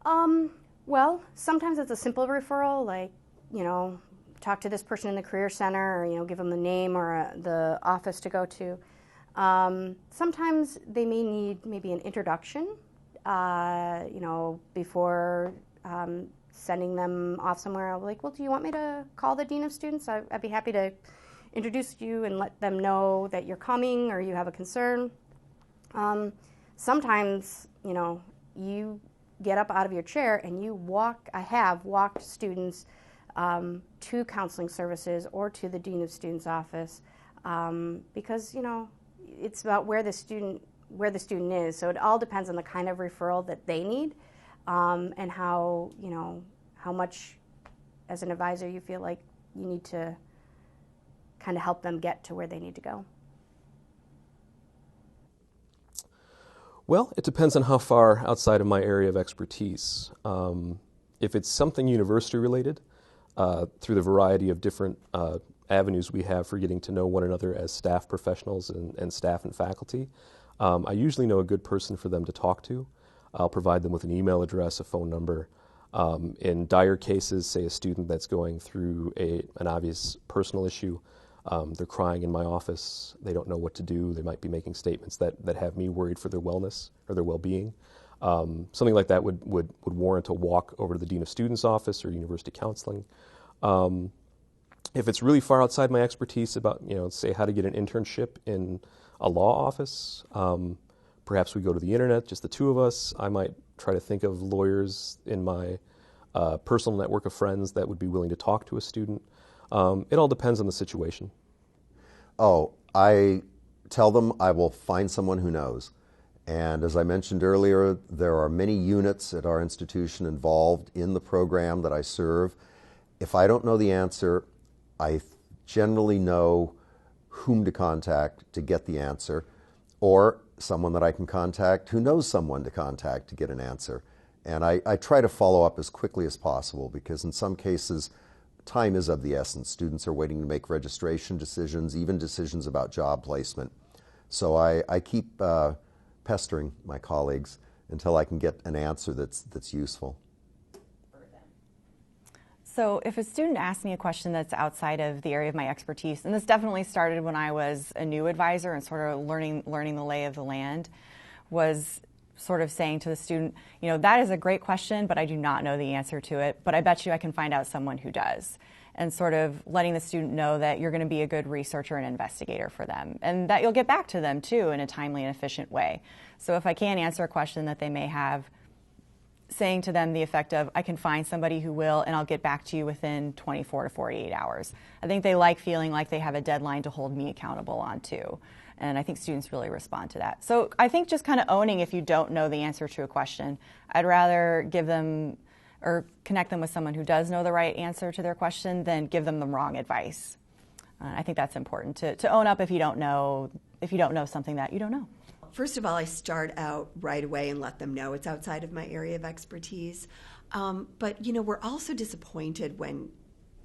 Well, sometimes it's a simple referral, like, you know, talk to this person in the Career Center, or, you know, give them the name or the office to go to. Sometimes they may need maybe an introduction, you know, before sending them off somewhere. I'm like, well, do you want me to call the Dean of Students? I'd be happy to introduce you and let them know that you're coming or you have a concern. Sometimes, you know, you get up out of your chair and you walk. I have walked students to counseling services or to the Dean of Students office because, you know, it's about where the student is. So it all depends on the kind of referral that they need and how, you know, how much as an advisor you feel like you need to kind of help them get to where they need to go. Well, it depends on how far outside of my area of expertise. If it's something university related, through the variety of different avenues we have for getting to know one another as staff professionals and staff and faculty, I usually know a good person for them to talk to. I'll provide them with an email address, a phone number. In dire cases, say a student that's going through an obvious personal issue, they're crying in my office, they don't know what to do, they might be making statements that have me worried for their wellness or their well-being. Something like that would warrant a walk over to the Dean of Students office or university counseling. If it's really far outside my expertise about, you know, say how to get an internship in a law office, perhaps we go to the internet, just the two of us. I might try to think of lawyers in my personal network of friends that would be willing to talk to a student. It all depends on the situation. Oh, I tell them I will find someone who knows. And as I mentioned earlier, there are many units at our institution involved in the program that I serve. If I don't know the answer, I generally know whom to contact to get the answer, or someone that I can contact who knows someone to contact to get an answer. And I try to follow up as quickly as possible because in some cases, time is of the essence. Students are waiting to make registration decisions, even decisions about job placement. So I keep pestering my colleagues until I can get an answer that's useful. So if a student asks me a question that's outside of the area of my expertise, and this definitely started when I was a new advisor and sort of learning the lay of the land, was sort of saying to the student, you know, that is a great question, but I do not know the answer to it, but I bet you I can find out someone who does. And sort of letting the student know that you're going to be a good researcher and investigator for them, and that you'll get back to them too in a timely and efficient way. So if I can't answer a question that they may have, saying to them the effect of, I can find somebody who will, and I'll get back to you within 24 to 48 hours. I think they like feeling like they have a deadline to hold me accountable on too. And I think students really respond to that. So I think just kind of owning if you don't know the answer to a question. I'd rather give them or connect them with someone who does know the right answer to their question than give them the wrong advice. I think that's important to own up if you don't know something that you don't know. First of all, I start out right away and let them know it's outside of my area of expertise. But, you know, we're also disappointed when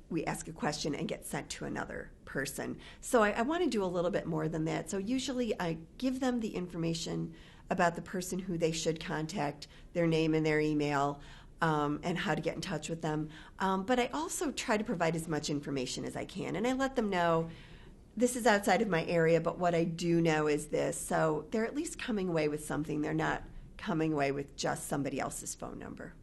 we ask a question and get sent to another person. So I want to do a little bit more than that. So usually I give them the information about the person who they should contact, their name and their email, and how to get in touch with them. But I also try to provide as much information as I can. And I let them know this is outside of my area, but what I do know is this. So they're at least coming away with something. They're not coming away with just somebody else's phone number.